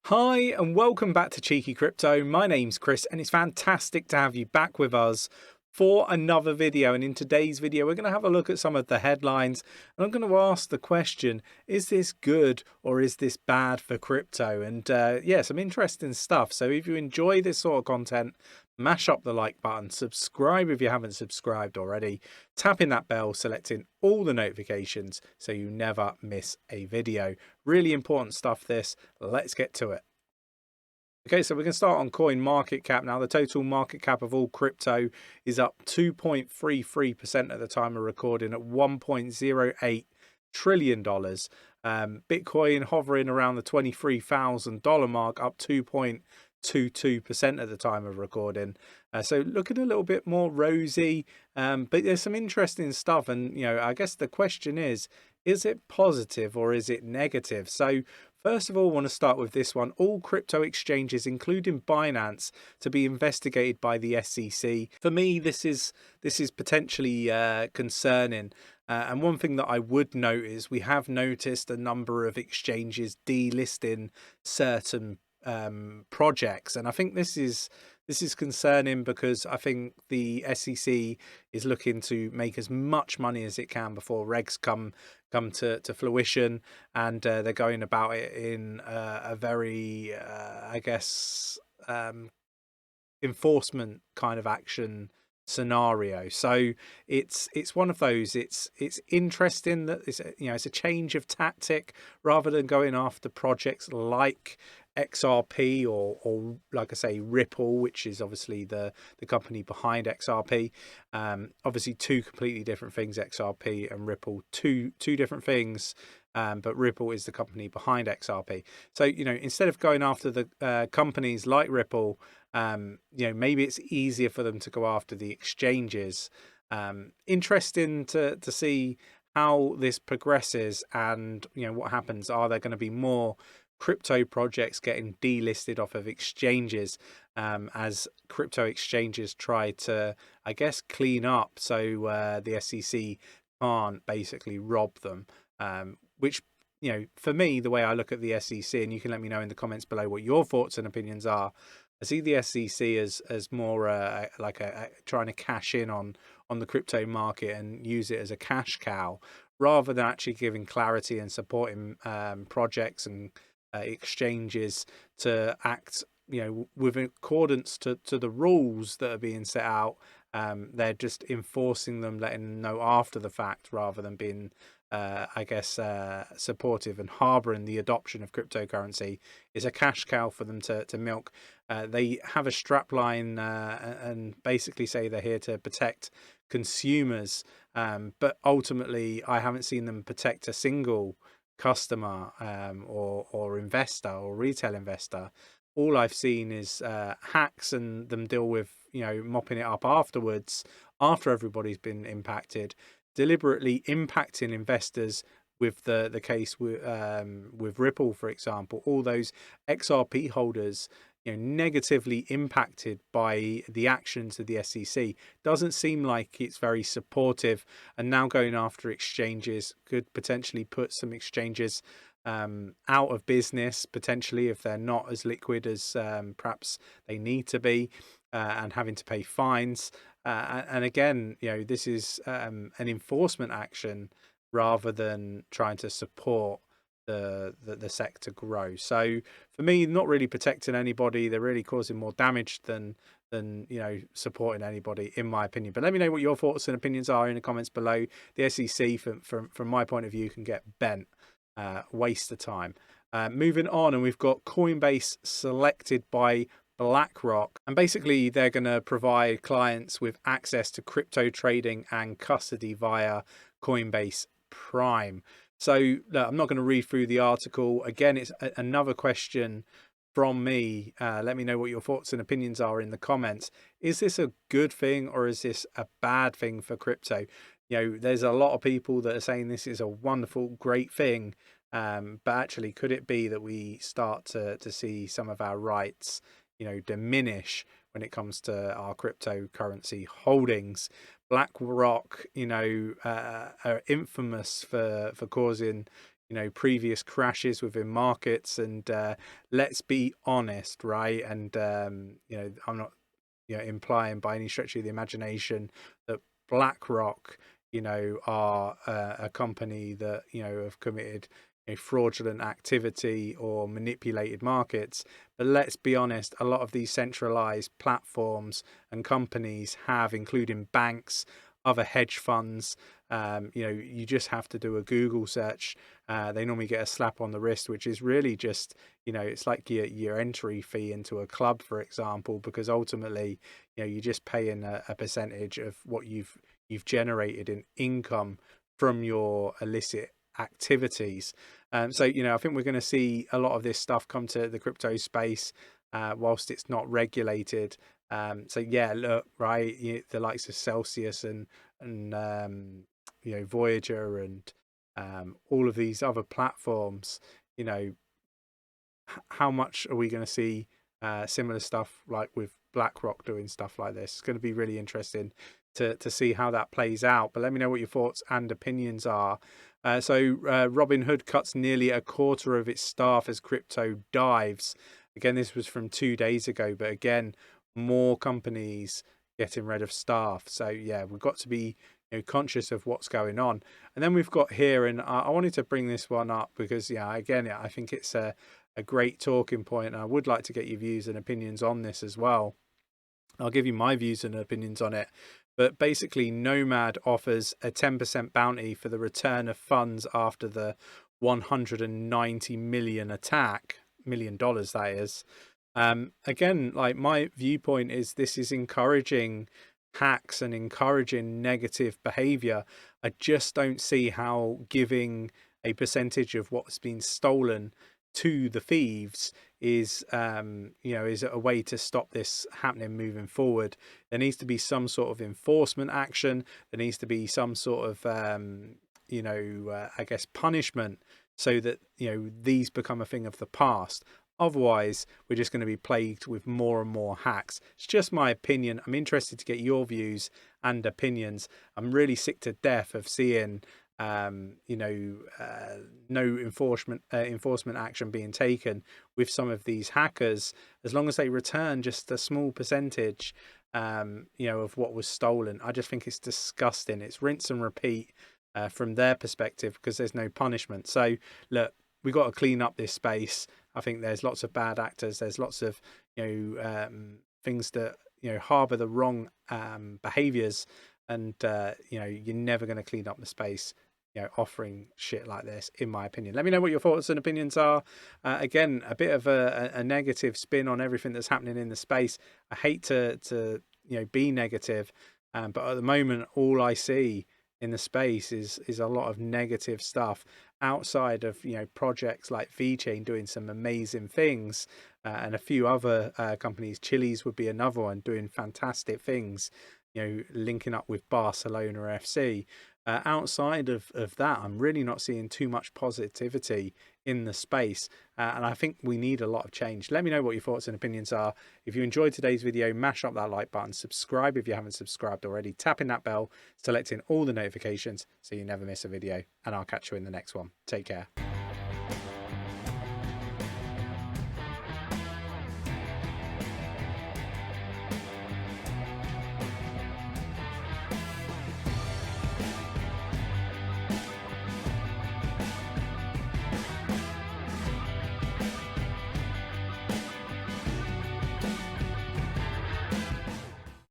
Hi and welcome back to Cheeky Crypto. My name's Chris and it's fantastic to have you back with us for another video. And in today's video, we're going to have a look at some of the headlines and I'm going to ask the question, is this good or is this bad for crypto? And yeah, some interesting stuff. So if you enjoy this sort of content, mash up the like button, subscribe if you haven't subscribed already, tapping that bell, selecting all the notifications so you never miss a video. Really important stuff this. Let's get to it. Okay, so we can start on coin market cap. Now, the total market cap of all crypto is up 2.33% at the time of recording at $1.08 trillion. Bitcoin hovering around the $23,000 mark, up 2.22% at the time of recording. So looking a little bit more rosy, but there's some interesting stuff. And, I guess the question is it positive or is it negative? So first of all, I want to start with this one. All crypto exchanges, including Binance, to be investigated by the SEC. For me, this is potentially concerning. And one thing that I would note is we have noticed a number of exchanges delisting certain projects, and I think this is concerning because I think the SEC is looking to make as much money as it can before regs come to fruition, and they're going about it in a very I guess enforcement kind of action scenario. So it's one of those. It's interesting that it's a change of tactic rather than going after projects like XRP or like I say Ripple, which is obviously the company behind XRP. Obviously two completely different things, XRP and Ripple, two different things. But Ripple is the company behind XRP. So instead of going after the companies like Ripple, maybe it's easier for them to go after the exchanges. Interesting to see how this progresses and what happens. Are there going to be more crypto projects getting delisted off of exchanges as crypto exchanges try to, I guess, clean up so the SEC can't basically rob them? Which, for me, the way I look at the SEC, and you can let me know in the comments below what your thoughts and opinions are, I see the SEC as more like trying to cash in on the crypto market and use it as a cash cow, rather than actually giving clarity and supporting projects and exchanges to act, with accordance to the rules that are being set out. They're just enforcing them, letting them know after the fact, rather than being supportive and harboring the adoption of cryptocurrency. Is a cash cow for them to milk. They have a strap line and basically say they're here to protect consumers, but ultimately I haven't seen them protect a single customer or investor or retail investor. All I've seen is hacks and them deal with mopping it up afterwards, after everybody's been impacted, deliberately impacting investors. With the case with Ripple, for example, all those XRP holders negatively impacted by the actions of the SEC. Doesn't seem like it's very supportive, and now going after exchanges could potentially put some exchanges out of business, potentially, if they're not as liquid as perhaps they need to be, and having to pay fines. And again, this is an enforcement action rather than trying to support the sector grow. So for me, not really protecting anybody. They're really causing more damage than supporting anybody, in my opinion. But let me know what your thoughts and opinions are in the comments below. The SEC, from my point of view, can get bent. Waste of time. Moving on, and we've got Coinbase selected by BlackRock, and basically they're going to provide clients with access to crypto trading and custody via Coinbase Prime. So look, I'm not going to read through the article again. It's another question from me. Let me know what your thoughts and opinions are in the comments. Is this a good thing or is this a bad thing for crypto? There's a lot of people that are saying this is a wonderful, great thing, but actually, could it be that we start to see some of our rights diminish when it comes to our cryptocurrency holdings? BlackRock, are infamous for causing previous crashes within markets. And let's be honest, right? And I'm not implying by any stretch of the imagination that BlackRock are a company that have committed fraudulent activity or manipulated markets. But let's be honest, a lot of these centralized platforms and companies have, including banks, other hedge funds. You just have to do a Google search. They normally get a slap on the wrist, which is really just it's like your entry fee into a club, for example, because ultimately you're just paying a percentage of what you've generated in income from your illicit activities. So I think we're going to see a lot of this stuff come to the crypto space whilst it's not regulated. So yeah, look, right, the likes of Celsius and Voyager and all of these other platforms, how much are we going to see similar stuff like with BlackRock doing stuff like this? It's going to be really interesting to see how that plays out. But let me know what your thoughts and opinions are. So Robinhood cuts nearly a quarter of its staff as crypto dives. Again, this was from 2 days ago, but again, more companies getting rid of staff. So yeah, we've got to be conscious of what's going on. And then we've got here, and I wanted to bring this one up because again, I think it's a great talking point, and I would like to get your views and opinions on this as well. I'll give you my views and opinions on it. But basically, Nomad offers a 10% bounty for the return of funds after the $190 million attack, $1 million that is. Again, like, my viewpoint is this is encouraging hacks and encouraging negative behavior. I just don't see how giving a percentage of what's been stolen to the thieves is is a way to stop this happening moving forward. There needs to be some sort of enforcement action. There needs to be some sort of I guess punishment, so that these become a thing of the past. Otherwise, we're just going to be plagued with more and more hacks. It's just my opinion. I'm interested to get your views and opinions. I'm really sick to death of seeing no enforcement action being taken with some of these hackers, as long as they return just a small percentage of what was stolen. I just think it's disgusting. It's rinse and repeat from their perspective, because there's no punishment. So look, we got to clean up this space. I think there's lots of bad actors. There's lots of things that harbor the wrong behaviors, and you're never going to clean up the space offering shit like this, in my opinion. Let me know what your thoughts and opinions are. Again, a bit of a negative spin on everything that's happening in the space. I hate to be negative, but at the moment, all I see in the space is a lot of negative stuff, outside of projects like VeChain doing some amazing things, and a few other companies. Chili's would be another one, doing fantastic things, linking up with Barcelona FC. Outside of that, I'm really not seeing too much positivity in the space, and I think we need a lot of change. Let me know what your thoughts and opinions are. If you enjoyed today's video, mash up that like button, subscribe if you haven't subscribed already, tapping that bell, selecting all the notifications so you never miss a video, and I'll catch you in the next one. Take care.